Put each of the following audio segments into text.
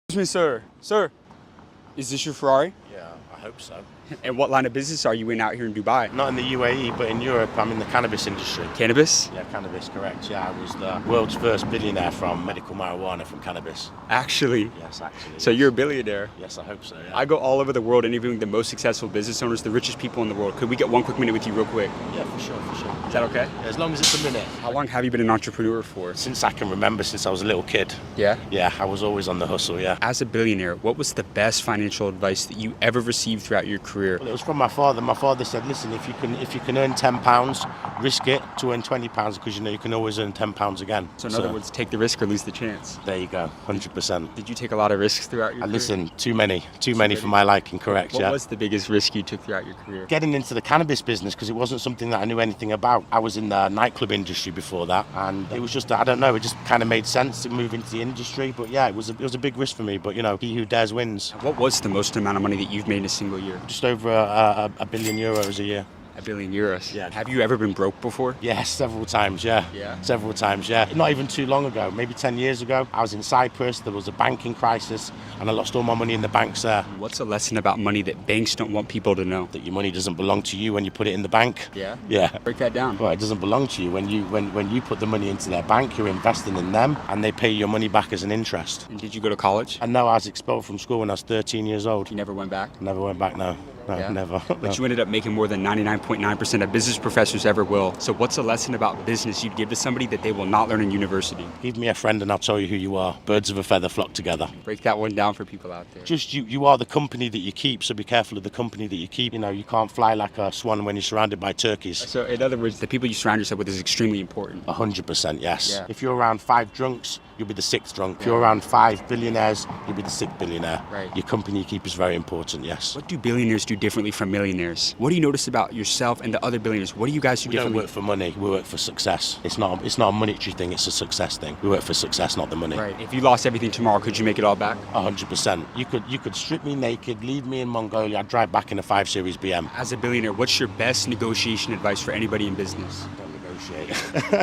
Excuse me, sir. Sir, is this your Ferrari? Yeah, I hope so. And what line of business are you in out here in Dubai? Not in the UAE, but in Europe, I'm in the cannabis industry. Cannabis? Yeah, cannabis, correct. Yeah, I was the world's first billionaire from medical marijuana from cannabis. Actually. Yes, actually. So you're a billionaire. Yes, I hope so, yeah. I go all over the world interviewing the most successful business owners, the richest people in the world. Could we get one quick minute with you real quick? Yeah, for sure. Is that okay? As long as it's a minute. How long have you been an entrepreneur for? Since I can remember, since I was a little kid. Yeah? Yeah, I was always on the hustle, yeah. As a billionaire, what was the best financial advice that you ever received throughout your career? Well, it was from my father. My father said, listen, if you can earn £10, risk it to earn £20 because you know you can always earn £10 again. So in other words, take the risk or lose the chance. There you go, 100%. Did you take a lot of risks throughout your career? Listen, too many for my liking, correct, What yeah. was the biggest risk you took throughout your career? Getting into the cannabis business because it wasn't something that I knew anything about. I was in the nightclub industry before that, and it was just, I don't know, it just kind of made sense to move into the industry. But yeah, it was a big risk for me. But you know, he who dares wins. What was the most amount of money that you've made in a single year? Just over a billion euros a year. €1 billion. Yeah. Have you ever been broke before? Yeah, several times, yeah. Yeah? Several times, yeah. Not even too long ago, maybe 10 years ago, I was in Cyprus, there was a banking crisis, and I lost all my money in the banks there. What's a lesson about money that banks don't want people to know? That your money doesn't belong to you when you put it in the bank. Yeah? Yeah. Break that down. Well, it doesn't belong to you. When you put the money into their bank, you're investing in them, and they pay your money back as an interest. And did you go to college? And no, I was expelled from school when I was 13 years old. You never went back? Never went back, no. No, Yeah? never. But you ended up making more than 99.9% of business professors ever will. So what's a lesson about business you'd give to somebody that they will not learn in university? Give me a friend and I'll tell you who you are. Birds of a feather flock together. Break that one down for people out there. Just you are the company that you keep, so be careful of the company that you keep. You know, you can't fly like a swan when you're surrounded by turkeys. So in other words, the people you surround yourself with is extremely important. 100%, yes. Yeah. If you're around 5 drunks, you'll be the 6th drunk. If you're around 5 billionaires, you'll be the 6th billionaire. Right. Your company you keep is very important, yes. What do billionaires do differently from millionaires? What do you notice about yourself and the other billionaires? What do you guys do We don't differently? work for money, we work for success. It's not a monetary thing, it's a success thing. We work for success, not the money. Right. If you lost everything tomorrow, could you make it all back? 100%. You could strip me naked, leave me in Mongolia, I'd drive back in a 5 Series BM. As a billionaire, what's your best negotiation advice for anybody in business? Don't negotiate.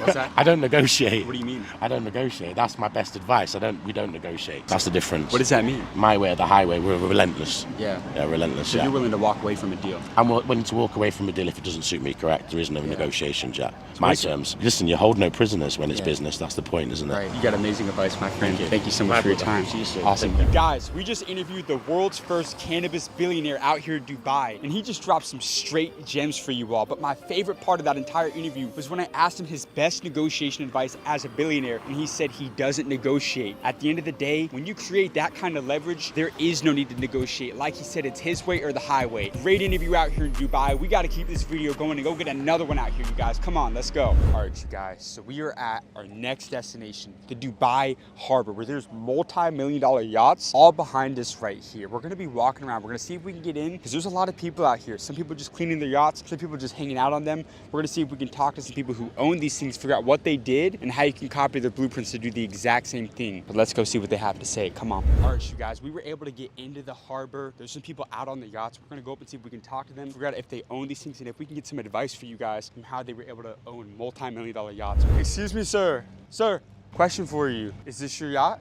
What's that? I don't negotiate. What do you mean? I don't negotiate. That's my best advice. We don't negotiate. That's the difference. What does that mean? My way or the highway, we're relentless. Yeah. Yeah, relentless, So yeah. you're willing to walk away from a deal? I'm willing to walk away from a deal if it doesn't suit me, correct? There is no negotiations yet. My what's- terms. Listen, you hold no prisoners when it's Yeah. business. That's the point, isn't it? Right. You got amazing advice, my friend. Thank you so much My for your brother. time. See you soon. Awesome. Take care. Guys, we just interviewed the world's first cannabis billionaire out here in Dubai, and he just dropped some straight gems for you all. But my favorite part of that entire interview was when I asked him his best negotiation advice as a billionaire, and he said he doesn't negotiate. At the end of the day, when you create that kind of leverage, there is no need to negotiate. Like he said, it's his way or the highway. Great interview out here in Dubai. We got to keep this video going and go get another one out here, you guys. Come on, let's go. All right, you guys. So we are at our next destination, the Dubai Harbor, where there's multi-million-dollar yachts all behind us right here. We're gonna be walking around. We're gonna see if we can get in, because there's a lot of people out here. Some people just cleaning their yachts, some people just hanging out on them. We're gonna see if we can talk to some people who own these things, figure out what they did and how you can copy their blueprints to do the exact same thing. But let's go see what they have to say. Come on. All right, you guys, we were able to get into the harbor. There's some people out on the yachts. We're gonna go up and see if we can talk to them, figure out if they own these things, and if we can get some advice for you guys on how they were able to own multi-million-dollar yachts. Excuse me, sir. Sir, question for you. Is this your yacht?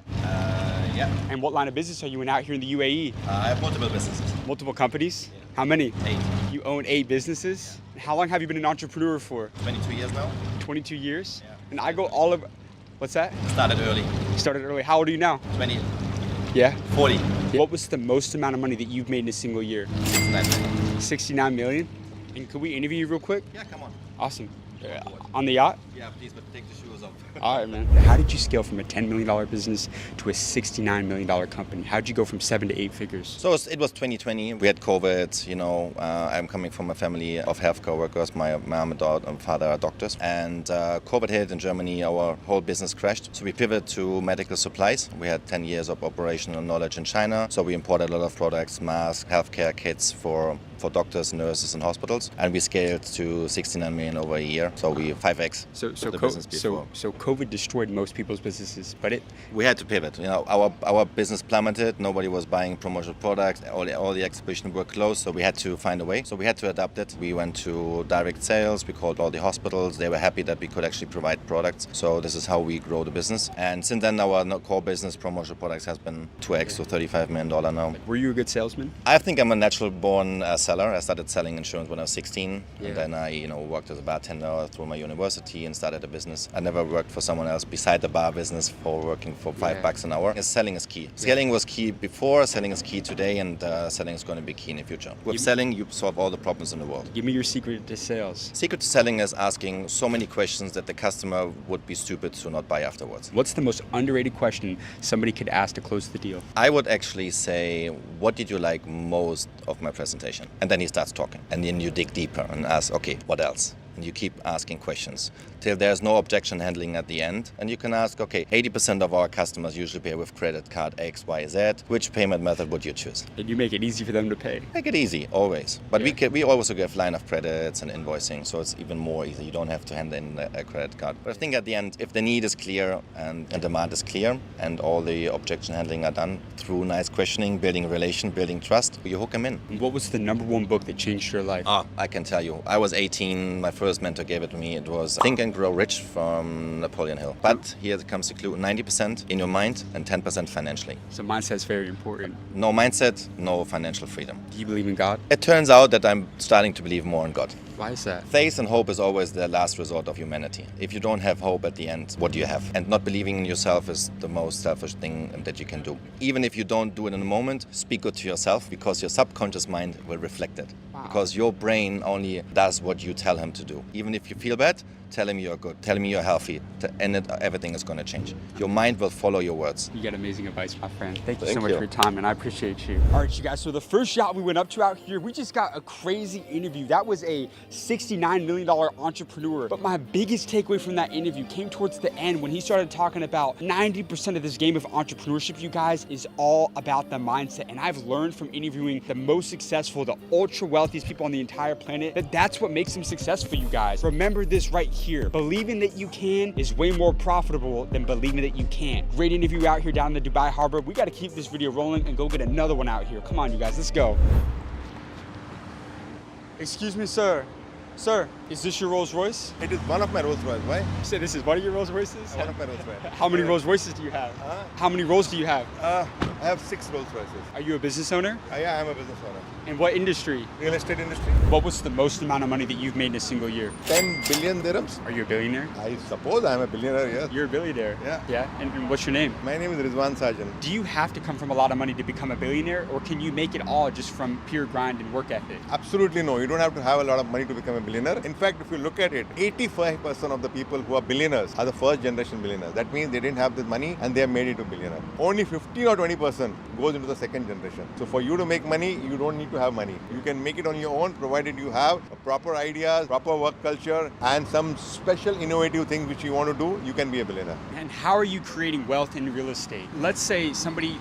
Yeah, And what line of business are you in out here in the UAE? I have multiple businesses. Multiple companies? How many? 8, You own 8 businesses? How long have you been an entrepreneur for? 22 years now. 22 years? Yeah. And I go all over. What's that? Started early, You started early. How old are you now? 20, Yeah. 40, What was the most amount of money that you've made in a single year? 69. 69 million? And could we interview you real quick? Yeah, come on. Awesome. On the yacht? Yeah, please, but take the shoes off. All right, man. How did you scale from a $10 million business to a $69 million company? How did you go from 7 to 8 figures? So it was 2020. We had COVID. You know, I'm coming from a family of healthcare workers. My mom and father are doctors. And COVID hit in Germany. Our whole business crashed. So we pivoted to medical supplies. We had 10 years of operational knowledge in China. So we imported a lot of products, masks, healthcare kits for doctors, nurses, and hospitals. And we scaled to 69 million over a year. So we 5x. So the business before. So COVID destroyed most people's businesses, but We had to pivot. You know, our business plummeted. Nobody was buying promotional products. All the exhibitions were closed, so we had to find a way. So we had to adapt it. We went to direct sales. We called all the hospitals. They were happy that we could actually provide products. So this is how we grow the business. And since then, our core business, promotional products, has been 2x to $35 million now. were you a good salesman? I think I'm a natural-born seller. I started selling insurance when I was 16, Yeah. and then I, worked as a bartender through my university and started a business. I never worked for someone else beside the bar business for working for $5 an hour. Selling is key. Scaling was key before, selling is key today, and selling is going to be key in the future. With selling, you solve all the problems in the world. Give me your secret to sales. Secret to selling is asking so many questions that the customer would be stupid to not buy afterwards. What's the most underrated question somebody could ask to close the deal? I would actually say, what did you like most of my presentation? And then he starts talking. And then you dig deeper and ask, okay, what else? And you keep asking questions till there's no objection handling at the end. And you can ask, okay, 80% of our customers usually pay with credit card X, Y, Z. Which payment method would you choose? And you make it easy for them to pay. Make it easy, always. But we also give line of credits and invoicing, so it's even more easy. You don't have to hand in a credit card. But I think at the end, if the need is clear and demand is clear and all the objection handling are done through nice questioning, building a relation, building trust, you hook them in. What was the number one book that changed your life? I can tell you. I was 18. My first mentor gave it to me. It was Think and Grow Rich from Napoleon Hill. But here comes the clue. 90% in your mind and 10% financially. So mindset's very important. No mindset, no financial freedom. Do you believe in God? It turns out that I'm starting to believe more in God. Why is that? Faith and hope is always the last resort of humanity. If you don't have hope at the end, what do you have? And not believing in yourself is the most selfish thing that you can do. Even if you don't do it in a moment, speak good to yourself, because your subconscious mind will reflect it. Wow. Because your brain only does what you tell him to do. Even if you feel bad, tell him you're good, tell him you're healthy, and everything is going to change. Your mind will follow your words. You got amazing advice, my friend. Thank you so Thank much you. for your time, and I appreciate you. All right, you guys, so the first shot we went up to out here, we just got a crazy interview. That was a $69 million entrepreneur. But my biggest takeaway from that interview came towards the end when he started talking about 90% of this game of entrepreneurship, you guys, is all about the mindset. And I've learned from interviewing the most successful, the ultra wealthiest people on the entire planet, that that's what makes them successful, you guys. Remember this right here. Believing that you can is way more profitable than believing that you can't. Great interview out here down in the Dubai Harbor. We got to keep this video rolling and go get another one out here. Come on, you guys, let's go. Excuse me, sir. Sir, is this your Rolls Royce? It is one of my Rolls Royce. Why? You said this is one of your Rolls Royces? One of my Rolls Royce. How many Rolls Royces do you have? Huh? How many Rolls do you have? I have 6 Rolls Royces. Are you a business owner? Yeah, I'm a business owner. In what industry? Real estate industry. What was the most amount of money that you've made in a single year? 10 billion dirhams. Are you a billionaire? I suppose I'm a billionaire, yes. You're a billionaire. Yeah. Yeah? And what's your name? My name is Rizwan Sajan. Do you have to come from a lot of money to become a billionaire, or can you make it all just from pure grind and work ethic? Absolutely no. You don't have to have a lot of money to become a billionaire. In fact, if you look at it, 85% of the people who are billionaires are the first generation billionaires. That means they didn't have this money and they have made it to billionaire. Only 15 or 20% goes into the second generation. So for you to make money, you don't need to have money. You can make it on your own, provided you have proper ideas, proper work culture, and some special innovative things which you want to do, you can be a billionaire. And how are you creating wealth in real estate? Let's say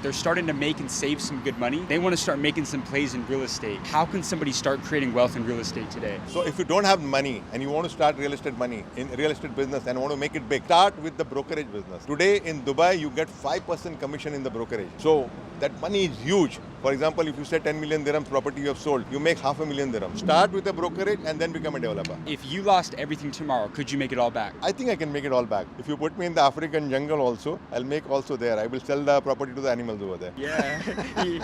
they're starting to make and save some good money. They want to start making some plays in real estate. How can somebody start creating wealth in real estate today? So if you don't have money and you want to start real estate business and want to make it big, start with the brokerage business. Today in Dubai, you get 5% commission in the brokerage. So that money is huge. For example, if you say 10 million dirhams property you have sold, you make $500,000 dirhams. Start with a brokerage and then become a developer. If you lost everything tomorrow, could you make it all back? I think I can make it all back. If you put me in the African jungle also, I'll make also there. I will sell the property to the animals over there. Yeah,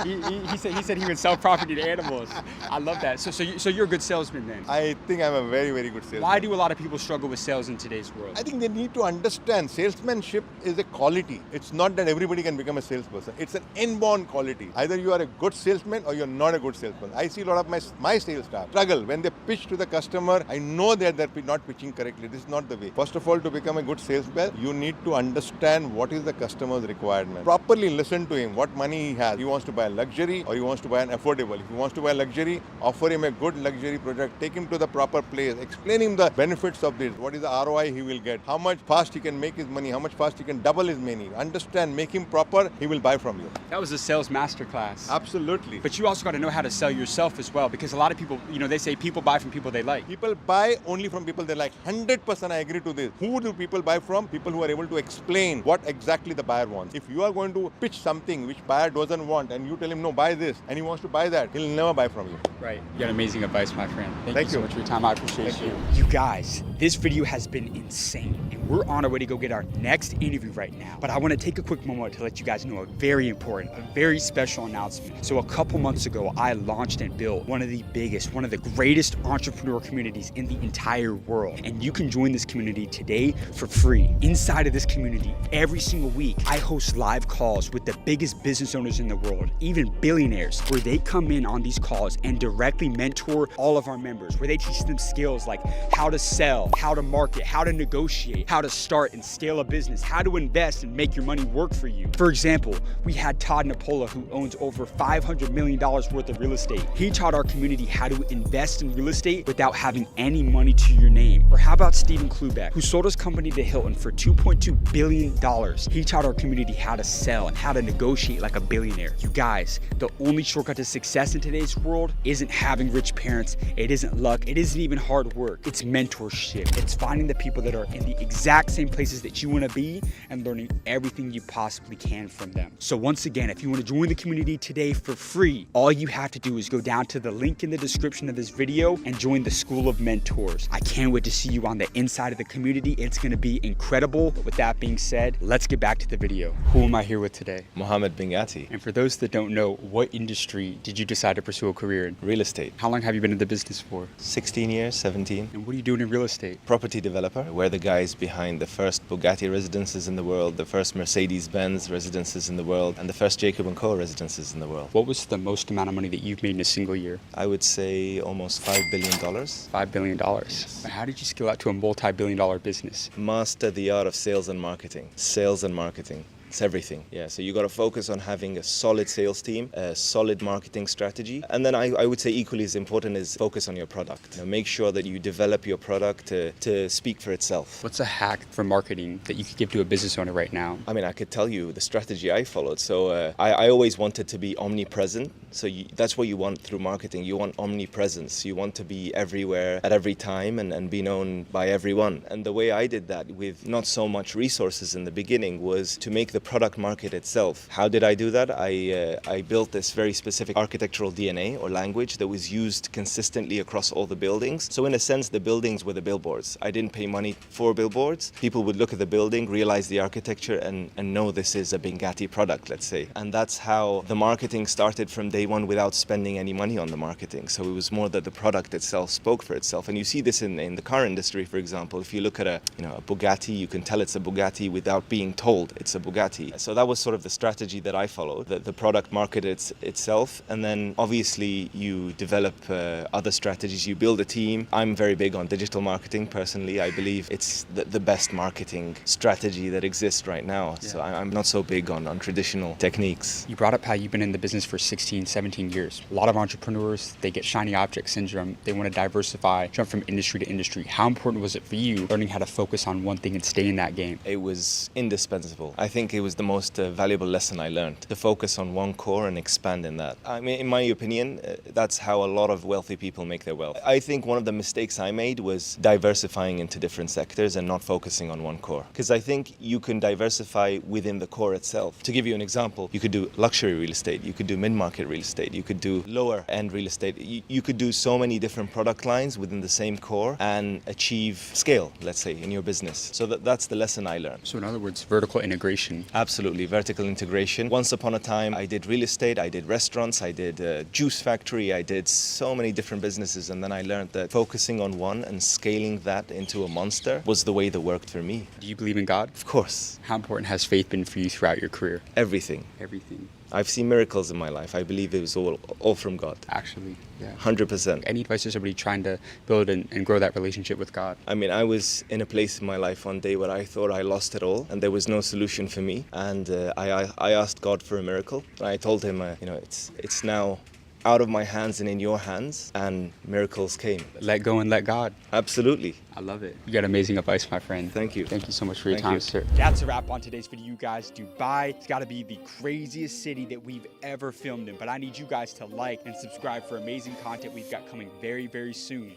he said he would sell property to animals. I love that. So you're a good salesman then. I think I'm a very, very good salesman. Why do a lot of people struggle with sales in today's world? I think they need to understand salesmanship is a quality. It's not that everybody can become a salesperson. It's an inborn quality. Either you are a good salesman or you're not a good salesman. I see a lot of my sales staff struggle when they pitch to the customer. I know that they're not pitching correctly. This is not the way. First of all, to become a good salesman, you need to understand what is the customer's requirement. Properly listen to him, what money he has. He wants to buy a luxury or he wants to buy an affordable. If he wants to buy a luxury, offer him a good luxury project. Take him to the proper place. Explain him the benefits of this. What is the ROI he will get? How much fast he can make his money? How much fast he can double his money? Understand, make him proper. He will buy from you. That was a sales masterclass. Absolutely. But you also got to know how to sell yourself as well, because a lot of people, they say people buy from people they like. People buy only from people they like. 100% I agree to this. Who do people buy from? People who are able to explain what exactly the buyer wants. If you are going to pitch something which buyer doesn't want and you tell him, no, buy this, and he wants to buy that, he'll never buy from you. Right. You got amazing advice, my friend. Thank you so you. much for your time. I appreciate you. You guys, this video has been insane, and we're on our way to go get our next interview right now. But I want to take a quick moment to let you guys know a very important, a very special announcement. So a couple months ago, I launched and built one of the biggest, one of the greatest entrepreneur communities in the entire world. And you can join this community today for free. Inside of this community, every single week, I host live calls with the biggest business owners in the world, even billionaires, where they come in on these calls and directly mentor all of our members, where they teach them skills like how to sell, how to market, how to negotiate, how to start and scale a business, how to invest and make your money work for you. For example, we had Todd Napola, who owns over $500 million worth of real estate. He taught our community how to invest in real estate without having any money to your name. Or how about Stephen Klubeck, who sold his company to Hilton for $2.2 billion. He taught our community how to sell and how to negotiate like a billionaire. You guys, the only shortcut to success in today's world isn't having rich parents, it isn't luck, it isn't even hard work. It's mentorship. It's finding the people that are in the exact same places that you want to be and learning everything you possibly can from them. So once again, if you want to join the community today for free, all you have to do is go down to the link in the description of this video and join the School of Mentors. I can't wait to see you on the inside of the community. It's going to be incredible. But with that being said, let's get back to the video. Who am I here with today? Mohammed Bingati, And for those that don't know, what industry did you decide to pursue a career in? real estate. How long have you been in the business for? 16 years, 17. And what are you doing in real estate? Property developer. We're the guys behind the first Bugatti residences in the world, the first Mercedes-Benz residences in the world, and the first Jacob & Co residences in the world. What was the most amount of money that you've made in a single year? I would say almost $5 billion. $5 billion. How did you scale out to a multi-billion dollar business? Master the art of sales and marketing. Sales and marketing. It's everything. Yeah, so you got to focus on having a solid sales team, a solid marketing strategy, and then I would say equally as important is focus on your product. Make sure that you develop your product to speak for itself. What's a hack for marketing that you could give to a business owner right now? I mean, I could tell you the strategy I followed. So I always wanted to be omnipresent. So that's what you want through marketing. You want omnipresence. You want to be everywhere at every time and be known by everyone. And the way I did that with not so much resources in the beginning was to make the product market itself. How did I do that? I built this very specific architectural DNA or language that was used consistently across all the buildings. So in a sense, the buildings were the billboards. I didn't pay money for billboards. People would look at the building, realize the architecture, and know this is a Bingati product, let's say. And that's how the marketing started from day one without spending any money on the marketing. So it was more that the product itself spoke for itself. And you see this in the car industry, for example. If you look at a Bugatti, you can tell it's a Bugatti without being told it's a Bugatti. So that was sort of the strategy that I followed, the product market itself. And then obviously you develop other strategies, you build a team. I'm very big on digital marketing personally. I believe it's the best marketing strategy that exists right now. Yeah. So I'm not so big on traditional techniques. You brought up how you've been in the business for 16, 17 years. A lot of entrepreneurs, they get shiny object syndrome. They want to diversify, jump from industry to industry. How important was it for you learning how to focus on one thing and stay in that game? It was indispensable. I think it was the most valuable lesson I learned, to focus on one core and expand in that. I mean, in my opinion, that's how a lot of wealthy people make their wealth. I think one of the mistakes I made was diversifying into different sectors and not focusing on one core. Because I think you can diversify within the core itself. To give you an example, you could do luxury real estate, you could do mid-market real estate, you could do lower-end real estate. You could do so many different product lines within the same core and achieve scale, let's say, in your business. So that's the lesson I learned. So in other words, vertical integration. Absolutely, vertical integration. Once upon a time, I did real estate, I did restaurants, I did a juice factory, I did so many different businesses, and then I learned that focusing on one and scaling that into a monster was the way that worked for me. Do you believe in God? Of course. How important has faith been for you throughout your career? Everything. Everything. I've seen miracles in my life. I believe it was all from God. Actually, yeah. 100%. Any advice to somebody trying to build and grow that relationship with God? I mean, I was in a place in my life one day where I thought I lost it all and there was no solution for me. And I asked God for a miracle. I told him, it's now out of my hands and in your hands, and miracles came. Let go and let God. Absolutely. I love it. You got amazing advice, my friend. Thank you. Thank you so much for your Thank time, you. sir. That's a wrap on today's video, you guys. Dubai, it's got to be the craziest city that we've ever filmed in. But I need you guys to like and subscribe for amazing content we've got coming very, very soon.